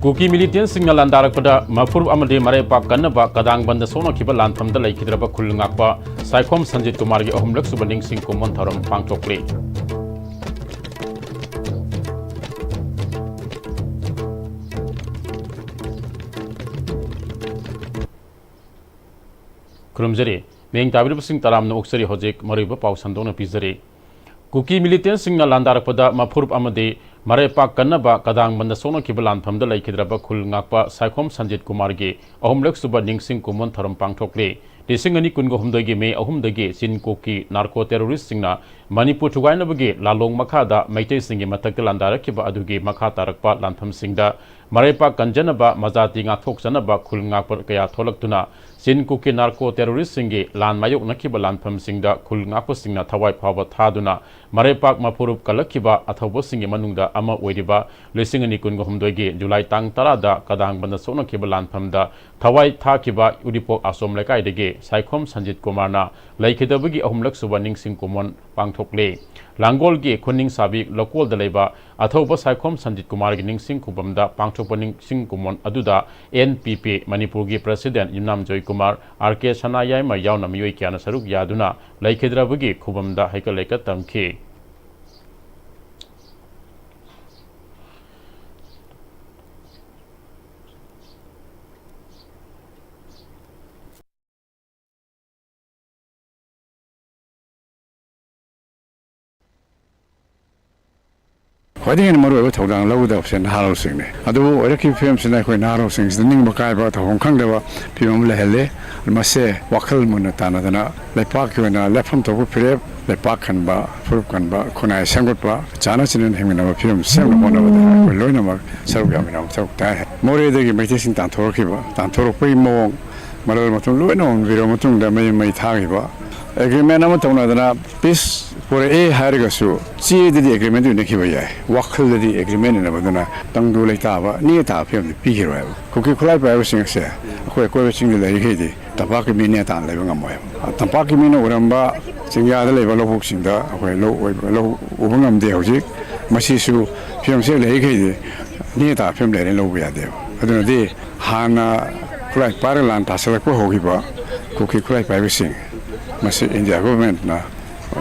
Kuki militant signal landarakpada mafur amade mare pak kanaba kadang banda sono kiba lantham da laikidraba khulngakpa saikom Sanjit Kumar gi ahumlak subaning sing kumon tharam pangtokle Kurumjari meng tabir sing taram no oksari hojek mariba pau sandona pizari Kuki militant signal landarakpada mafur amade mare pak kanaba kadang banda sono kiba lantham da laikidraba khulngakpa saikom Sanjit Kumar gi ahumlak subaning sing kumon tharam pangtokle Desingani kungo humdagi me ahumdagi sin koki narco terrorist singna Manipur thugainabagi lalong makada maitei singi matakta landarakiba adugi makha tarakpa lantham singda marepa kanjanaba mazati ngakthok janaba khulngakpa kaya tholaktuna sin koki narco terrorist singi lan mayok nakiba lantham singda khulngakpa singna thawai phawa thaduna marepa mapurup kalakiba athawa singi manungda ama oiriba lesingani kungo humdagi July tang 10 da kadang banda sona kiba lantham thawai thakiba udipok asom lekai dege Saikom Sanjit Kumar na laikidabagi ahumlak subaning sing kumon pangthokle Langol gi Kuning Sabi lokol daleba athoba Saikom Sanjit Kumar gi ningsing kubamda pangthokpaning sing kumon aduda NPP Manipur gi President Imnam Joy Kumar RK Sanayai ma yauna miyoi kyana saruk yaduna laikidrabagi kubamda haikaleka tamki Wading maru ewa tawdang lau da option halo singne. Adu eraki film sinai koi naro sing ning bakai ba ta hongkang dewa film le hele mase wakal mun ta na dana le pak yo na le pham to bu phire le pak khan ba furup kan ba khonai sangot ba chana chinen hemina ba film sem mo na ba loina ma saruk ya mina chok ta more de gi mai sing tan thor ki ba tan thor pui mo maral ma tum loina on video ma tum da mai tha gi ba agreement ama tawna dana peace for a hargasu chi the agreement ne ki ba ya wakal the agreement ne ba dana tang du lai ta ba ni ta phim pi ki ro ko ki khulai ba sing se ko sing le hi di ta ba ki mi ne ta le ba ngam mo ta ba ki mi no ram ba sing ya de le ba lo buk sing da ko lo u ba ngam de ho ji ma si su phim se le hi di ni ta phim le lo ba ya de aduna de hana khulai pa lan ta sa ko ho ki ba ko ki khulai ba sing Masih India government na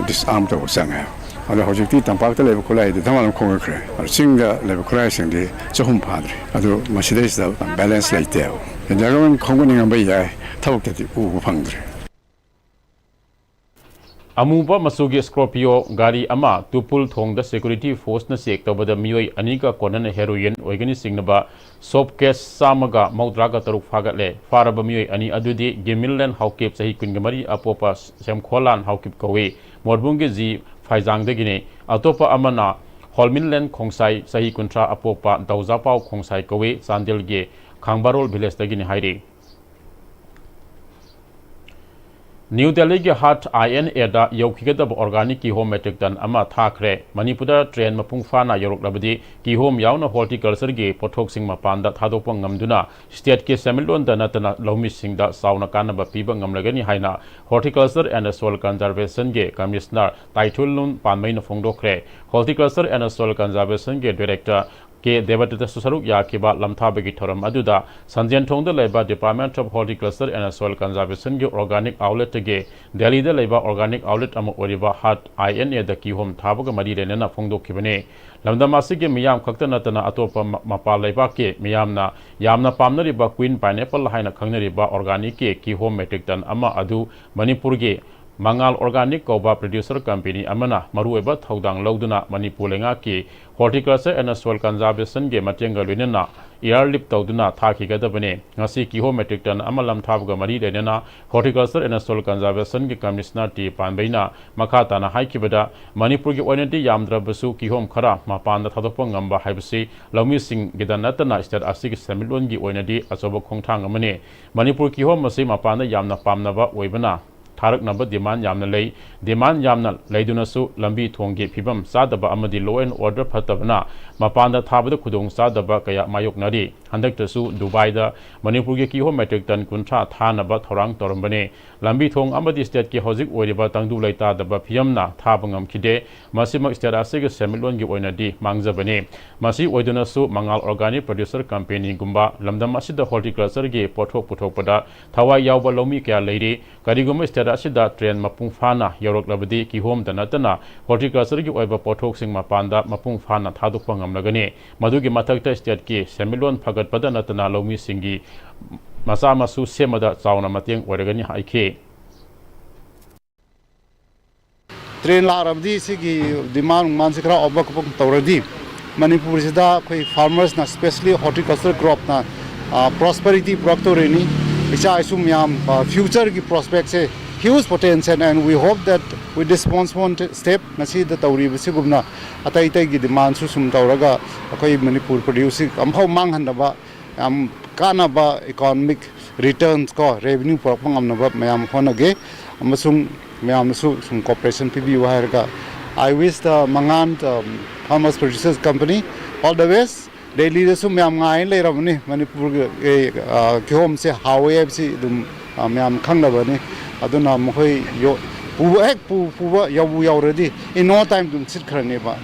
disarm to sanga. Ada hojikti tampak te level kulai de tamalam kong kre. Ada singa level kulai sing de zohum padre. Ado masih des da balance like teo. India government kong ni ngambai ya tabuk te u pangdre. Amuba masugi Scorpio gari ama tupul thong da security force na sek tabada miyoi anika konan heroin oigani singnaba sop case samaga maudraga taruk fagatle faraba miyoi ani adudi gemillen haukip sahi kungamari apopa semkholan haukip kawe morbungi ji faizang degine atopa amana holminlen khongsai sahi kuntra apopa dauzapau khongsai kawe sandelge khangbarol village degine hairi New Delhi ke Hat INA da yaukhigada organic ki home metric ton ama thakre Manipur train mapung fana yorok labadi ki home yauna horticulture ge pothok sing mapanda thadopang ngamduna state ke semilon da natana lomi sing da sauna kanaba piba ngamlagani haina horticulture and soil conservation ge commissioner taithulun panmai na phongdokre horticulture and soil conservation ge director ke Devatita Susaruk Yakiba Lamthabagi Thoram Aduda, Sanjan Tong the Labour Department of Horticulture and Soil Conservation Organic Outlet ge Delhi the Labour Organic Outlet Am Oriva Hat INA the Kihom Tabaga Madirena Fondo Kibane, Lamdamasiki Miyam Kaktanatana Atopa Mapa Labake, Miyamna, Yamna Pamnariba Queen Pineapple Haina Kanariba Organic Kihom Metric Ton Ama Adu, Manipurge. Mangal Organic Koba Producer Company Amana Marueba Thaudang Lauduna Manipulenga ki Horticulture and Soil Conservation ge Matenga Lunena Airlip Tauduna Thaki Gadabane Ngasi Kiho Metric Ton Amalam Thabga Mari Denena Horticulture and Soil Conservation ge Commissioner T Panbaina Makatana Haikibada Manipur ge Oinati Yamdra Basu Kihom Khara Mapanda Thadopong Ngamba Haibasi Lami Sing Gidanatana State Asik Semilon ge Oinadi Asobo Khongthang Amane Manipur Kihom Masi Mapanda Yamna Pamnaba Oibana थारकनब demand यामना लई demand यामना लैदुनसु लंबी थोंगी फिबम चादबा अमदि लॉ एंड ऑर्डर फतबना मपानदा थाबद खुदोंग चादबा कया मायोकनरी हंदक्तसु दुबईदा मणिपुर के किहो मेट्रिक टन कुंठा थानबा थौरांग तौरंबने लंबी थोंग अमदि स्टेट के हौजिक ओइरिबा तंगदु लैतादबा फियमना थाब ngамखिदे मसिमक स्टेट आसिग सेमिलोन गी ओइनादि मांगजबने मसी ओइदुनसु मंगाल ऑर्गेनिक प्रोड्यूसर कंपनी गुंबा लमदम असिदा हॉर्टिकल्चर गे पोथोक पुथोकपदा थवाई यावबा लौमी क्या लैरि करिगुम स्टेट आसिदा ट्रेन मपुंग फाना यौरकलबदि किहोम दनतना हॉर्टिकल्चर गी ओइबा पोथोकसिंग मपानदा मपुंग फाना थादुकपा ngamlagane मधुगी मथक्ता स्टेट की सेमिलोन फगतपदा नतना लौमी सिंगी मसा मसु सेमदा चावना मतेंग ओइरगनि हाइखे ट्रेन लारबदी सिगी डिमांड मानसे खरा अबक तौरदी मणिपुर सिदा कोई फार्मर्स ना स्पेशली हॉर्टिकल्चर क्रॉप ना प्रॉस्पेरिटी प्रोडक्ट तौरेनी इचा आइसुम याम फ्यूचर की प्रोस्पेक्ट से huge potential and we hope that with this one step nasi the tawri bisigumna atai tai gi demand su sum tawraga akoi manipur producing amphau manghan ba kana ba economic returns ko revenue propang amna mayam honage amasung mayam su sum cooperation pbi waharga I wish the mangan farmers producers company all the best daily su mayam ngai le ramni manipur ke home se hawe fc dum mayam khangnabani aduna mohoi yo puwa ek puwa yawu yawredi in no time dum sit khrane ba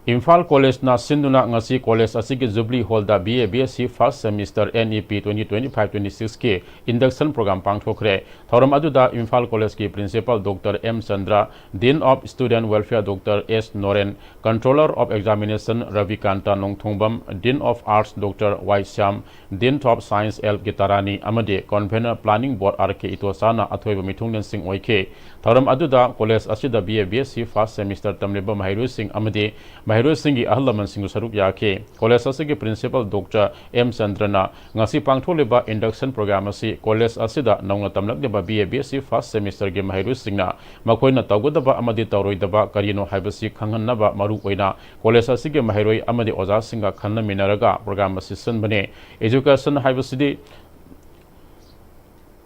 Imphal College na sinduna ngasi college asigi Jubilee Hall da BA BSc first semester NEP 2025-26 ke induction program pangthokre thoram aduda Imphal College ki principal Dr M Chandra Dean of Student Welfare Dr S Noren Controller of Examination Ravikanta Nongthongbam Dean of Arts Dr Y Syam Dean of Science L Gitarani amade Convener Planning Board RK Itosana athoiba mithunglen sing oike thoram aduda college asida BA BSc first semester tamleba Mahiru Singh amade Mahiru Singh ahalaman sing saruk yake college asigi principal Dr M Chandrana ngasi pangtholeba induction program asi college asida nongna tamlakleba BA BSc first semester ge Mahiru Singhna makoina tawgodaba amadi tawroidaba karino haibasi khanghanaba maru oina college asigi Mahiroi amadi oja singa khanna minaraga program asi sunbane education haibasidi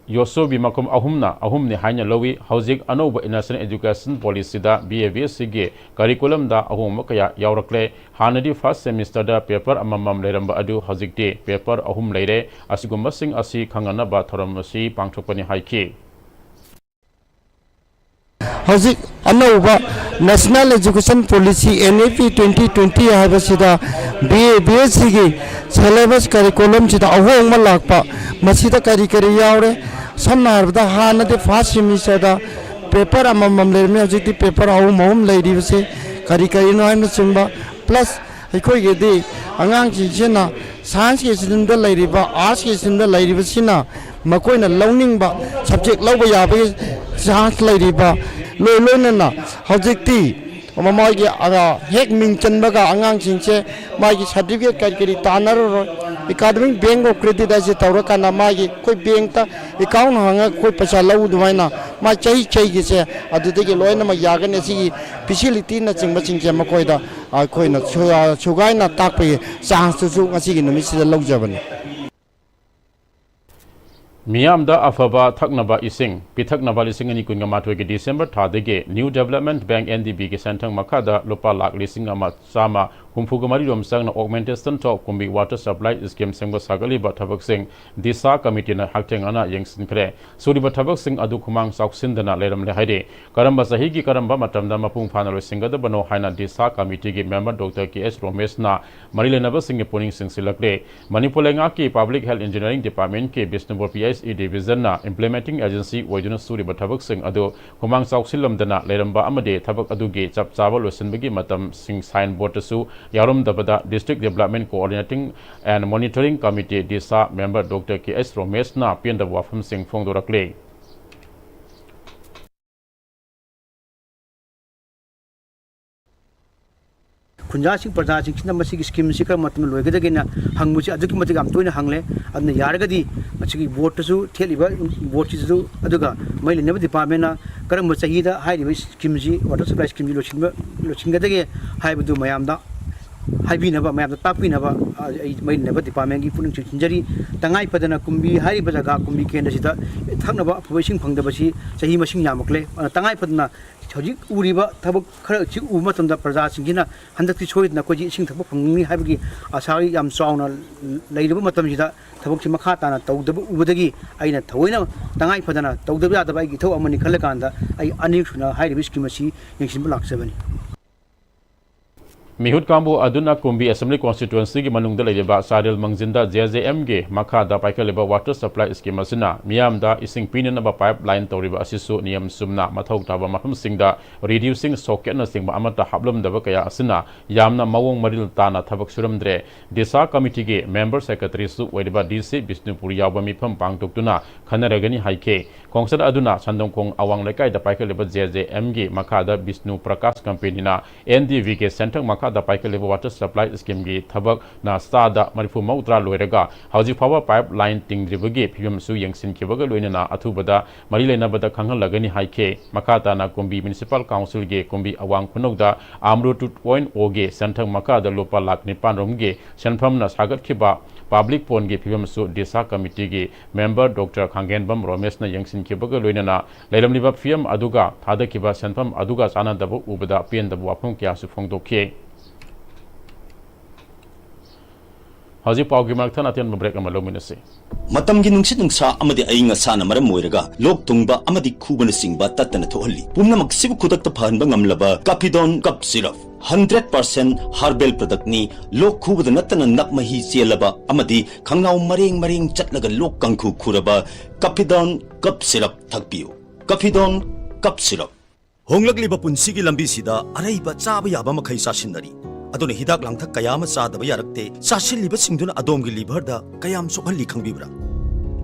Yoso bimakum ahumni haina lowi housing anoba national education policy da BABSC ge curriculum da ahum kaya yaurakle hanadi first semester da paper amamam leramba adu hojikte paper ahum leire asigumba sing asi khangana ba thoram asi pangthokpani haike Hojik anoba national education policy NEP 2020 habasida BABSC ge syllabus curriculum sida ahum malakpa masida kari yaure samna harbada hanade first semester da paper amamam lerme hojikti paper ahum leiri base kari no haina chungba plus aikoi ge di angang china science ke sinda leiriba arts ke sinda leiriba sina makoina learning ba subject lawba yabe chance leiriba loina hojikti mamagi aga hek ming chanbaga angang chingche magi certificate kari tanaro academic bank of credit as tawra kana magi koi bank ta account hanga koi paisa lau duaina ma chai gi se adudegi loina ma yagan asi facility na chingba chingche makoi da koi na chugai na takpe chance su ngasi gi numi sida laujabani Miyam da afaba thaknaba ising pithaknaba lising ani kunga mathoi ge December thadege New Development Bank NDB ge santang makada lupa lakh lising ama sama humfugamari rom sang na augmentation to kumbi water supply scheme sengba sagali ba thabak sing disa committee na hakteng ana yengsin kre suri ba thabak sing adu khumang sauksin dana leram le haide karamba sahi gi karamba matam da mapung phana lo singa da bano haina disa committee ge member Dr KS Romesh na marile naba sing puning sing silakle Manipulenga ki public health engineering department ke Bishnupur PSE division na implementing agency oiduna suri ba thabak sing adu khumang sauksillam dana leramba amade thabak adu ge chap chawal losin bagi matam sing sign board su Yarum Dabada District Development Coordinating and Monitoring Committee DISA member Dr KS Romesh na Pienda Wafam Singh Fongdorakle. Kunjasing Prajasing Sinamasi scheme Sika Matam Logadagina, Hangmusi Aduki Amtuna Hangle, and the Yaragadi, Machiki Votasu, Teliva, Votisu, Aduga, Mail never department, Karamusahida, Highway Skimji, Water Supply Scheme Luchingadege, Haibu Mayamda. हाइबीनबा मैम ताकपीनबा मैनबा department की पुनिंग चिंजरी तंगाई पदना कुंबी हारिबा जगह कुंबी केंद्र सिदा थकनबा अफबसिंग फंगदबसी चाही मसिंग यामकले तंगाई पदना हजिक उरीबा थबक खर चि उ मतमदा प्रजा सिंगिना हंदकति सोइदना कोजी इसिंग थबक फंगनी हाइबगी आसाई याम चावना लेरबा मतमसिदा थबक मखा ताना तौदब उबदगी आइना थवइना तंगाई पदना तौदब यादबा आइगी थौ अमनि खलकांदा आई अनिक सुना हाइरिबि स्कीम असि यंगसिनबा लाक्सबनी मिहुत कांबू अदुना कुंबी असेंबली कॉन्स्टिट्यूएंसी की मनुंग लेबा सारिल मंजिंदा जेजेएम के मखादा पाइकलेबा वाटर सप्लाई स्कीम असना मियामदा इसिंग पीननबा पाइपलाइन तौरिबा असिसु नियम सुमना मथौ ताबा मफमसिंगदा रिड्यूसिंग सॉकेट न सिंगबा अमता हाबलमदबा कया असना यामना मवोंग मरिल ताना थबक सुरमद्रे दिशा कमिटी के मेंबर सेक्रेटरी सु ओइबा डीसी बिष्णुपुरी यावबा मिफम पांगतुक्तुना खनरगनी हाइके खोंगसद अदुना संदोंखोंग अवांग लेकाइदा पाइकलेबा जेजेएम के मखादा विष्णु प्रकाश कंपनीना एनडीवी के सेंटर दा पाइकलेबा वाटर सप्लाई स्कीम की थबक ना स्टादा मरिफु मौद्रा लोइरगा हौजी फावा पाइपलाइन तिंग्रिबगे फिबमसु यंगसिनखिबगा लोइनना अथुबदा मरि लेनबदा खंगलगनी हाइके मखाताना कुंबी म्युनिसिपल काउंसिल के कुंबी अवांग खुनौदा आमरो 2.0 गे सेंथंग मखादा लोपा लाख 9 रोमगे सेनफमना सागतखिबा पब्लिक फोन के फिबमसु दिशा कमिटी के मेंबर डॉक्टर खांगेनबम रमेशना यंगसिनखिबगा लोइनना लेलमलिबा फियम अदुगा थादखिबा सेनफम अदुगा चानादबु उबदा पेनदबु वाफम क्यासु फोंदोखे हजी पाव की मरथन अत्यन ब्रेक अमलो मिनसे मतम की नुंगसी नुंगसा अमदि अइंग असाना मरम मोइरगा लोक तुंगबा अमदि खुबन सिंगबा तत्तन थोहल्ली पुमनमक सिबु खुदक्ता फहनबा ngamlaba काफिडोन कप सिरप 100% हर्बल प्रोडक्ट नि लोक खुबद नतन नक मही चेलबा अमदि खंगनाव मरेंग मरेंग चटलगा लोक कंखु खुरबा काफिडोन कप सिरप थकपियो काफिडोन कप सिरप होंगलगलिबा पुंसिगी लंबी सिदा अरैबा चाबा याबा मखै सासिनरी अदुना हिदाक लांथक कयाम चादबा यारक्ते चासिलिबा सिंगदुना अदोमगी लिभरदा कयाम सोखल्ली खंगबिब्रा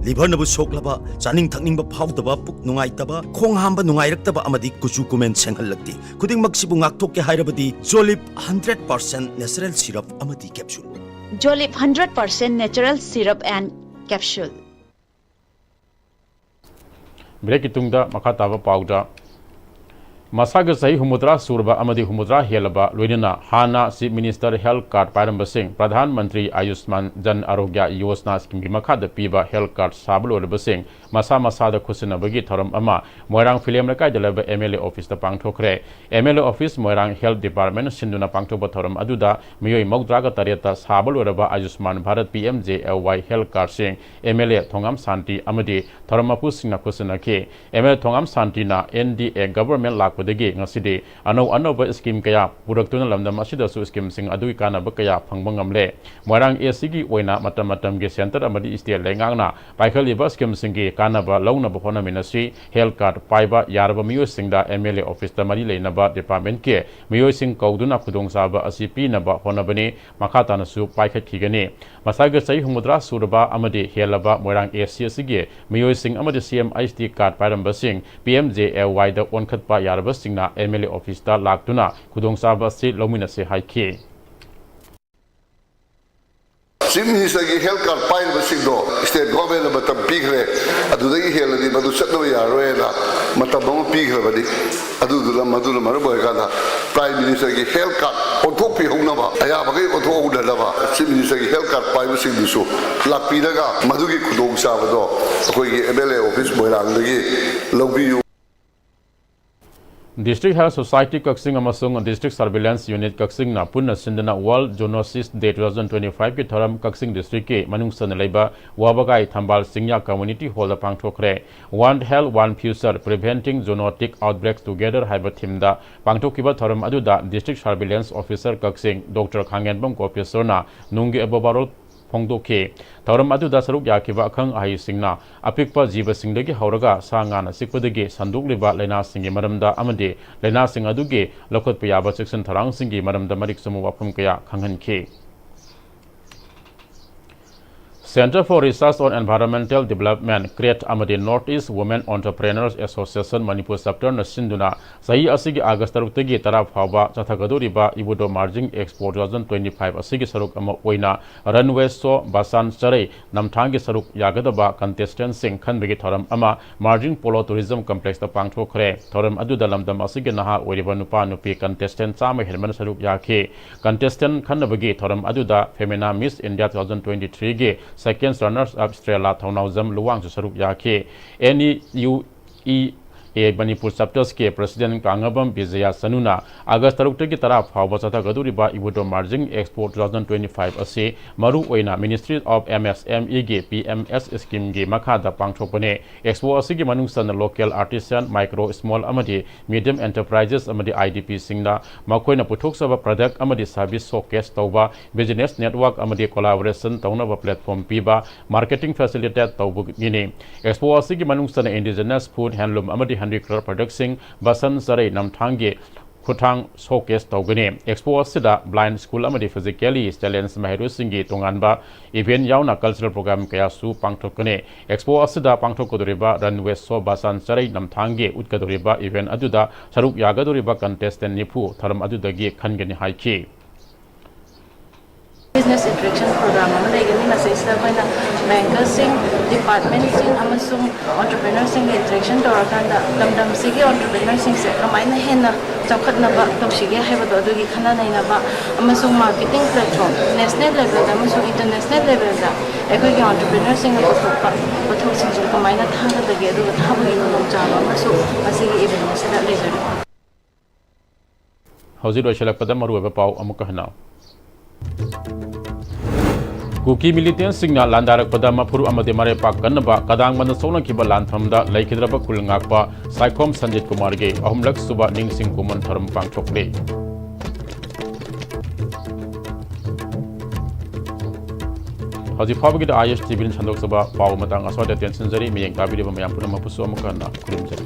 लिभर नबु सोखलबा चानिंग थकनिंगबा फावदबा पुक नुंगाइतबा खोंग हांबा नुंगाइरक्तबा अमदि कुचु कुमेन सेंगहल्लक्ति खुदिंग मक्सिबु ngakthokke हाइरबदि जोलिप 100% नेचुरल सिरप अमदि capsule Jolip 100% natural syrup and capsule break की तुंगदा मखा ताबा पाउडा मसाग सही हुमुद्रा सूरबा अमदी हुमुद्रा हेलबा लोइनना हाना चीफ मिनिस्टर हेल्थ कार्ड पाइरंब सिंह प्रधानमंत्री आयुष्मान जन आरोग्य योजना स्कीम की मखाद पीबा हेल्थ कार्ड साबल ओरब सिंह मसा मसाद खुसनबगी थरम अमा मोइरांग फिल्म लकाय दलब एमएलए ऑफिस द पांगथोखरे MLA office Moirang health department सिंदुना पांगथोब थरम अदुदा मियोय मौद्रागा तरेता साबल ओरब Ayushman Bharat PMJAY health card सिंह एमएलए थोंगाम शांति अमदी थरम अपु सिंह खुसनखे एमएलए थोंगाम शांतिना एनडीए गवर्नमेंट लाक पदगी ngasidi anau anau scheme kaya puraktuna lamdam asida su scheme sing adui kana ba kaya phangba ngamle moirang ACG oina matam matam ge center amadi state lengangna paikhali ba scheme sing ge kana ba launa ba phona ministry health card paiba yarba miyo singda MLA office ta mari leina ba department ke miyo sing kauduna khudong sa ba asi pi na ba phona bani makata na su paikhat khigani masaga sai humudra surba amadi helaba moirang ACG ge miyo sing amadi CM ID card pairam ba sing PMJLY da onkhat pa yarba सिंगना MLA office ता लाक्तुना खुदोंसाबा से लौमिना से हाइके chief minister की health card पाइबसिंगदो स्टेट गवर्नमेंट मतम पीखरे अदुदगी हेलदी मदु चतनो यारोयना मतम बम पीखरबदी अदुदुला मदुला मरबोयगाना प्राइम मिनिस्टर की हेल्थ कार्ड ओथोपी होनबा अयाबगै ओथोउडलबा चीफ मिनिस्टर की हेल्थ कार्ड पाइबसिंगदुसु लाक्पीदगा मदुगी खुदोंसाबदो अखोयगी एमएलए ऑफिस मोइरांगदगी लौबियु District Health Society Kaksing amasung District Surveillance Unit Kaksing na punna sindana World Zoonosis Day 2025 ki tharam Kaksing District ke manungsan laiba wabagai thambal singya community hall pangthokre One Health One Future Preventing Zoonotic Outbreaks Together haiba thimda pangthokiba tharam aduda District Surveillance Officer Kaksing Dr. Khangenbam Professor na nunggi abobarol फोंदोखे थौरम अदुदा सरुक याखिबा अखंग आहि सिंगना अपिकपा जीव सिंगदगी हौरगा सांगाना सिकपदगी संदुकलिबा लैना सिंगी मरमदा अमदे लैना सिंग अदुगे लखोत पयाबा section थरांग सिंगी मरमदा Marik समु वाफम कया खंगनखे Center for Research on Environmental Development create amadi North-East Women Entrepreneurs Association Manipur chapter na sinduna sahi asigi August 6 gi tara phaba chathagadoriba ibudo margin expo 2025 asigi saruk ama oina runway so basan charai namthang gi saruk yagadaba contestant sing khanbegi thoram ama margin polo tourism complex ta pangthokre thoram aduda lamdam asigi naha oiriba nupa nupi contestant chama herman saruk yakhe contestant khanbegi thoram aduda Femina Miss India 2023 gi second runners up Australia Thaunauzam Luwang Saruk Yake NEUE Manipur chapters ke President Kangabam Bizaya Sanuna August 6 ki taraf phawba chathagaduriba ibudo margin expo 2025 ase maru oina Ministry of MSME ge PMS scheme ge makhada pangthokpane expo asigi manungsan local artisan micro small amadi medium enterprises amadi IDP singna makoina puthok product amadi service showcase tawba business network amadi collaboration tawnaba platform piba marketing facilitate tawbu gini expo asigi manungsan indigenous food handloom amadi handicraft products basan sarai namthange khutang showcase tawgani expo asida blind school amadi physically challenge mahiru singi tonganba event yauna cultural program kaya su pangthokane expo asida pangthokodoriba runway show basan sarai namthange utkadoriba event aduda saruk yagadoriba contestant nipu tharam adudagi khangani haiki business interaction program ama legani na sa isa na bankers sing department sing amasung entrepreneurs sing interaction torakanda damdam sige entrepreneurs sing se kamai na hena chakhat na ba tawsige haiba do adugi khana nai na ba amasung marketing platform national level da amasung international level da ekoi gi entrepreneurs sing ko thok sing jil kamai na thanga da ge aduga thabu gi nom chama amasung asigi event se da legari hauji do shelakpada maru ba pau amuka hana Kuki militant singna landarak pada mapuru amade mare pak kanba kadang man sona kiba lanthamda laikhidraba kulngakpa saikom Sanjit Kumar ge ahumlak suba ning sing kuman tharam pangchokle Haji Phabagi da ISTV chandok saba paw matang aswada tension jari miyeng kabiri ba mayam puna mapusu amukana kulim jari